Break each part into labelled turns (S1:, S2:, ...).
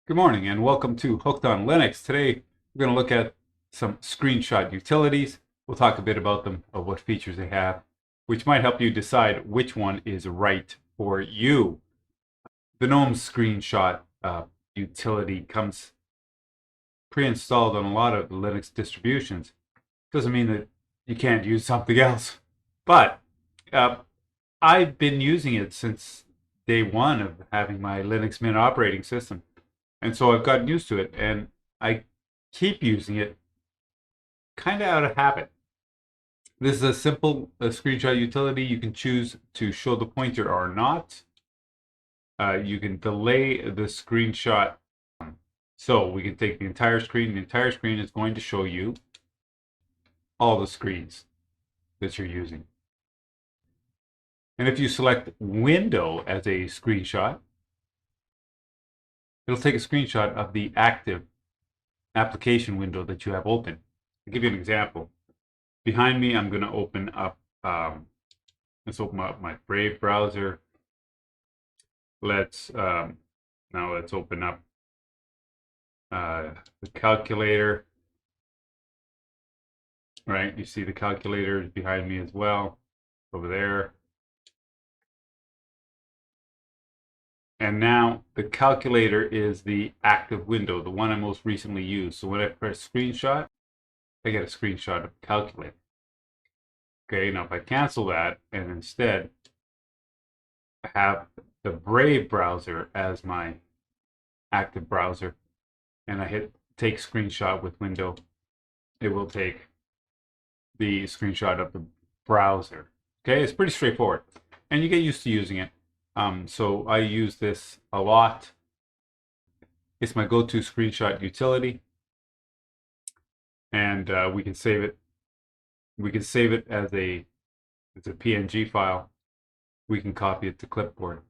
S1: Good morning and welcome to Hooked on Linux. Today we're going to look at some screenshot utilities. We'll talk a bit about them, of what features they have, which might help you decide which one is right for you. The GNOME screenshot utility comes pre-installed on a lot of Linux distributions. Doesn't mean that you can't use something else, but I've been using it since day one of having my Linux Mint operating system. And so I've gotten used to it, and I keep using it kind of out of habit. This is a simple screenshot utility. You can choose to show the pointer or not. You can delay the screenshot. So we can take the entire screen. The entire screen is going to show you all the screens that you're using. And if you select Window as a screenshot, it'll take a screenshot of the active application window that you have open. I'll give you an example. Behind me, I'm going to open up, let's open up my Brave browser. Now let's open up the calculator. Right, you see the calculator is behind me as well, over there. And now the calculator is the active window, the one I most recently used. So when I press screenshot, I get a screenshot of the calculator. Okay, now if I cancel that and instead have the Brave browser as my active browser, and I hit take screenshot with window, it will take the screenshot of the browser. Okay, it's pretty straightforward, and you get used to using it. So I use this a lot. It's my go-to screenshot utility, and we can save it. We can save it as a PNG file. We can copy it to clipboard.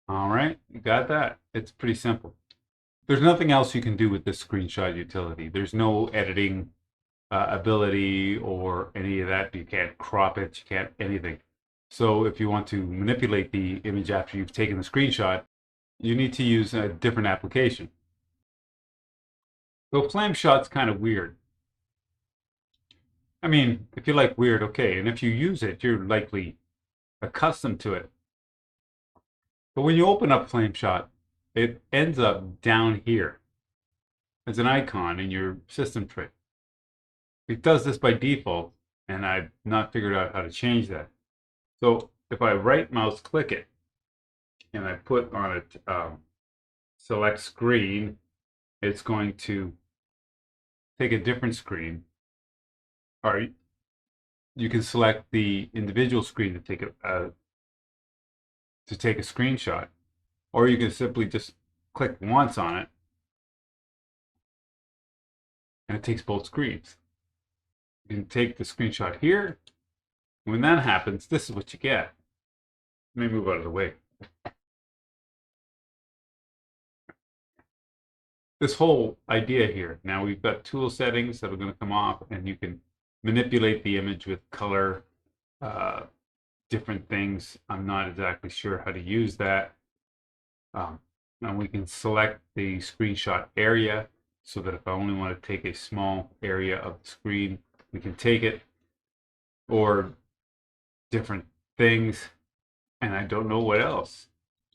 S1: All right, you got that. It's pretty simple. There's nothing else you can do with this screenshot utility. There's no editing ability or any of that. You can't crop it. You can't anything. So if you want to manipulate the image after you've taken the screenshot, you need to use a different application. So Flameshot's kind of weird. I mean, if you like weird, okay. And if you use it, you're likely accustomed to it. But when you open up Flameshot, it ends up down here as an icon in your system tray. It does this by default, and I've not figured out how to change that. So if I right mouse click it and I put on it select screen, it's going to take a different screen. Or you can select the individual screen to take a screenshot, or you can simply just click once on it and it takes both screens. You can take the screenshot here. When that happens, this is what you get. Let me move out of the way. This whole idea here, now we've got tool settings that are going to come off, and you can manipulate the image with color, different things. I'm not exactly sure how to use that. And we can select the screenshot area so that if I only want to take a small area of the screen, we can take it, or different things. And I don't know what else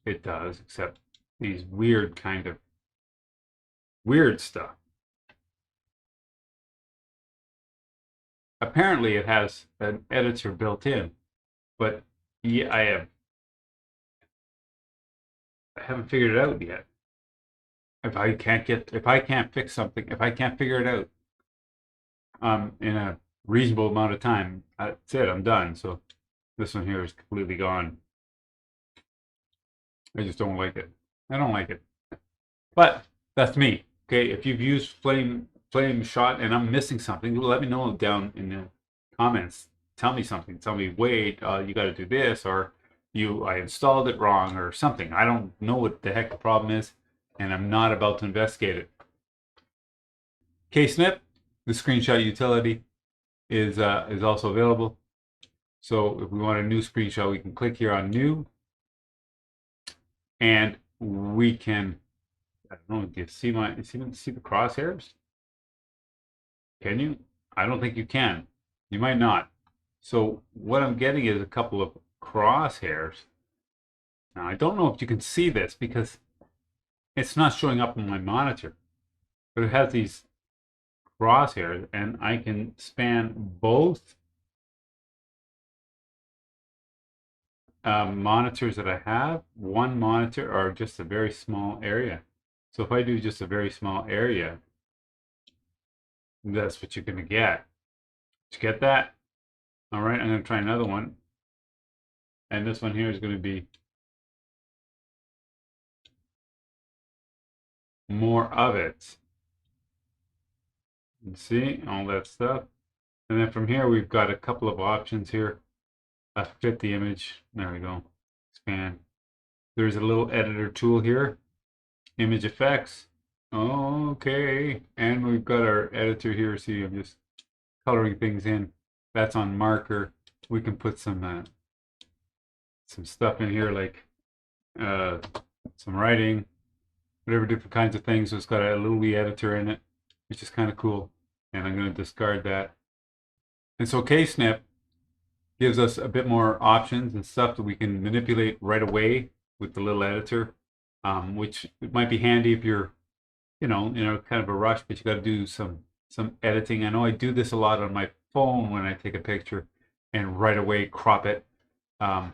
S1: it does except these weird kind of weird stuff. Apparently it has an editor built in, but yeah, I haven't figured it out yet. If I can't fix something, if I can't figure it out in a reasonable amount of time, that's it, I'm done. So this one here is completely gone. I just don't like it. I don't like it. But that's me. Okay, if you've used Flameshot and I'm missing something, let me know down in the comments. Tell me something. Tell me, wait, you got to do this, or I installed it wrong, or something. I don't know what the heck the problem is, and I'm not about to investigate it. Ksnip, the screenshot utility, is also available. So if we want a new screenshot, we can click here on new, and we can I don't know. Do you see see the crosshairs? Can you? I don't think you can. You might not. So what I'm getting is a couple of crosshairs. Now I don't know if you can see this because it's not showing up on my monitor, but it has these crosshairs, and I can span both monitors that I have. One monitor or just a very small area. So if I do just a very small area, that's what you're going to get. Did you get that? All right, I'm going to try another one. And this one here is going to be more of it. You see all that stuff. And then from here, we've got a couple of options here. Fit the image. There we go. Expand. There's a little editor tool here. Image effects. Okay. And we've got our editor here. See, I'm just coloring things in. That's on marker. We can put some stuff in here like some writing, whatever different kinds of things. So it's got a little wee editor in it, which is kind of cool. And I'm going to discard that. And so KSnip gives us a bit more options and stuff that we can manipulate right away with the little editor, which might be handy if you're, kind of a rush, but you got to do some editing. I know I do this a lot on my phone when I take a picture and right away crop it and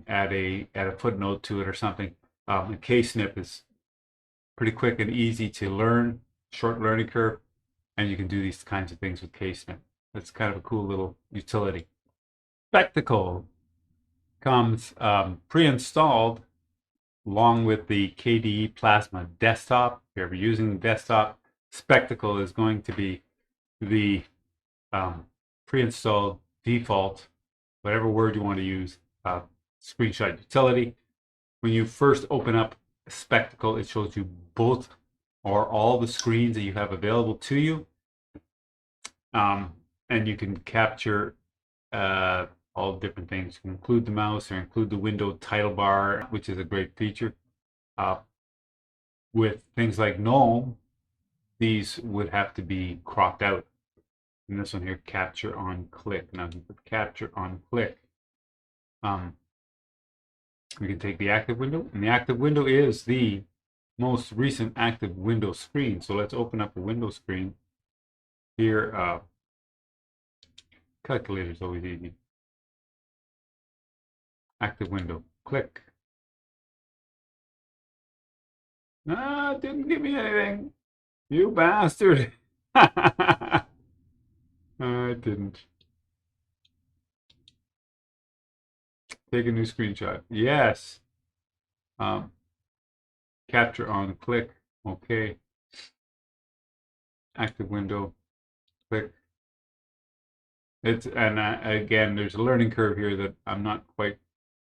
S1: add a footnote to it or something. And KSnip is pretty quick and easy to learn, short learning curve, and you can do these kinds of things with KSnip. That's kind of a cool little utility. Spectacle comes pre-installed along with the KDE Plasma desktop. If you're ever using the desktop, Spectacle is going to be the pre-installed default, whatever word you want to use, screenshot utility. When you first open up Spectacle, it shows you both or all the screens that you have available to you. And you can capture all different things. You can include the mouse or include the window title bar, which is a great feature. With things like GNOME, these would have to be cropped out. And this one here, capture on click. Now, you put capture on click. We can take the active window, and the active window is the most recent active window screen. So let's open up a window screen here. Calculator is always easy. Active window, click. Ah, it didn't give me anything. You bastard. It didn't. Take a new screenshot. Yes. Capture on click. Okay. Active window, click. And again, there's a learning curve here that I'm not quite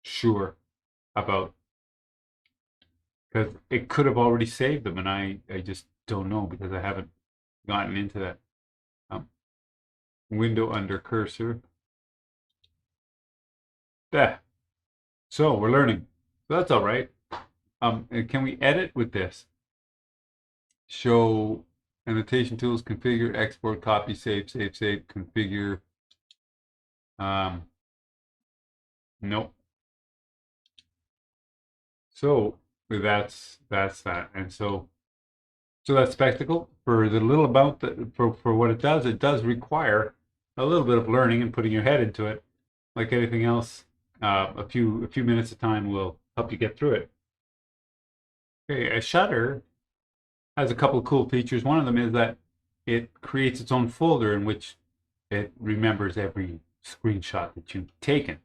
S1: sure about, because it could have already saved them, and I just don't know because I haven't gotten into that. Window under cursor. There. So we're learning. So that's all right. Can we edit with this? Show annotation tools, configure, export, copy, save, configure. Nope. So that's that. And so that's Spectacle. For the little amount that for what it does require a little bit of learning and putting your head into it. Like anything else, a few minutes of time will help you get through it. Okay, a Shutter has a couple of cool features. One of them is that it creates its own folder in which it remembers every screenshot that you've taken,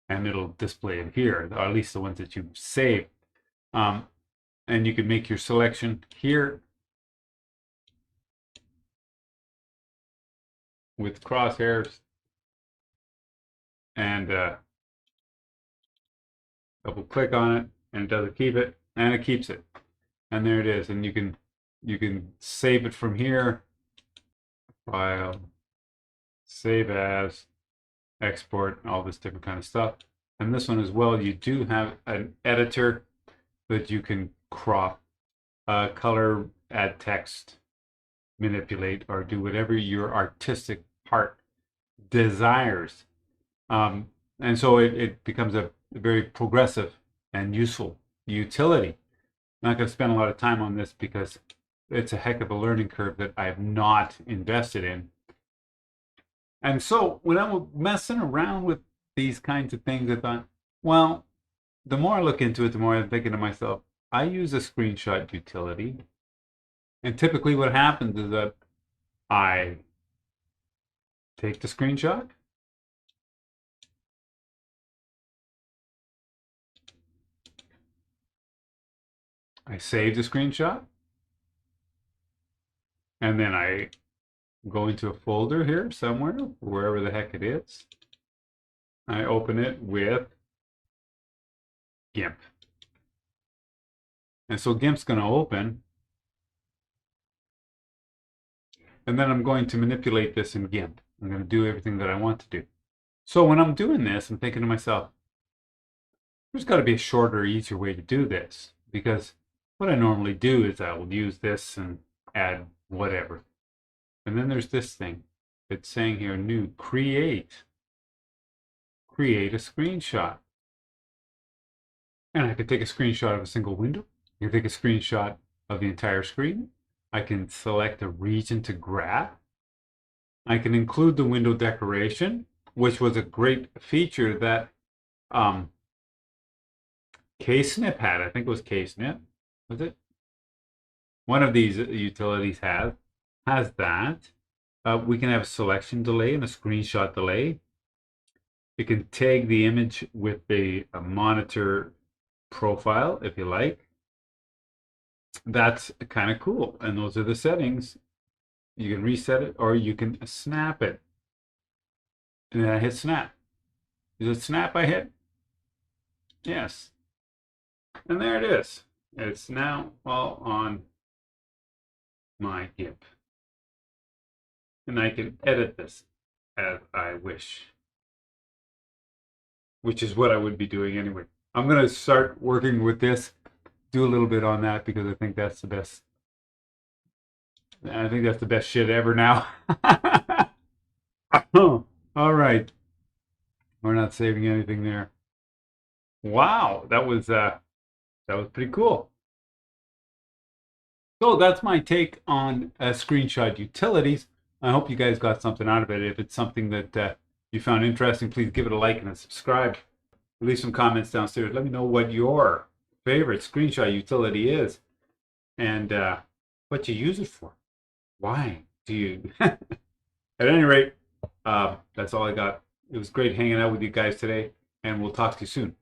S1: and it'll display it here, or at least the ones that you've saved. And you can make your selection here with crosshairs and double click on it, and it doesn't keep it, and it keeps it, and there it is. And you can save it from here, file, save as, export, all this different kind of stuff. And this one as well, you do have an editor that you can crop color, add text, manipulate, or do whatever your artistic part desires. And so it becomes a very progressive and useful utility. I'm not going to spend a lot of time on this because it's a heck of a learning curve that I've not invested in. And so when I'm messing around with these kinds of things, I thought, well, the more I look into it, the more I'm thinking to myself, I use a screenshot utility. And typically what happens is that I take the screenshot, I save the screenshot, and then I go into a folder here somewhere, wherever the heck it is. I open it with GIMP. And so GIMP's going to open, and then I'm going to manipulate this in GIMP. I'm going to do everything that I want to do. So when I'm doing this, I'm thinking to myself, there's got to be a shorter, easier way to do this, because what I normally do is I will use this and add whatever. And then there's this thing. It's saying here, new, create a screenshot. And I can take a screenshot of a single window. I can take a screenshot of the entire screen. I can select a region to grab. I can include the window decoration, which was a great feature that Ksnip had. I think it was Ksnip. Was it? One of these utilities has that. We can have a selection delay and a screenshot delay. You can tag the image with a monitor profile if you like. That's kind of cool. And those are the settings. You can reset it or you can snap it. And then I hit snap. Is it snap I hit? Yes. And there it is. It's now all on my GIMP. And I can edit this as I wish, which is what I would be doing anyway. I'm going to start working with this, do a little bit on that because I think that's the best. I think that's the best shit ever now. All right. We're not saving anything there. Wow, that was pretty cool. So that's my take on screenshot utilities. I hope you guys got something out of it. If it's something that you found interesting, please give it a like and a subscribe. Leave some comments downstairs. Let me know what your favorite screenshot utility is and what you use it for. Why do you? At any rate, that's all I got. It was great hanging out with you guys today, and we'll talk to you soon.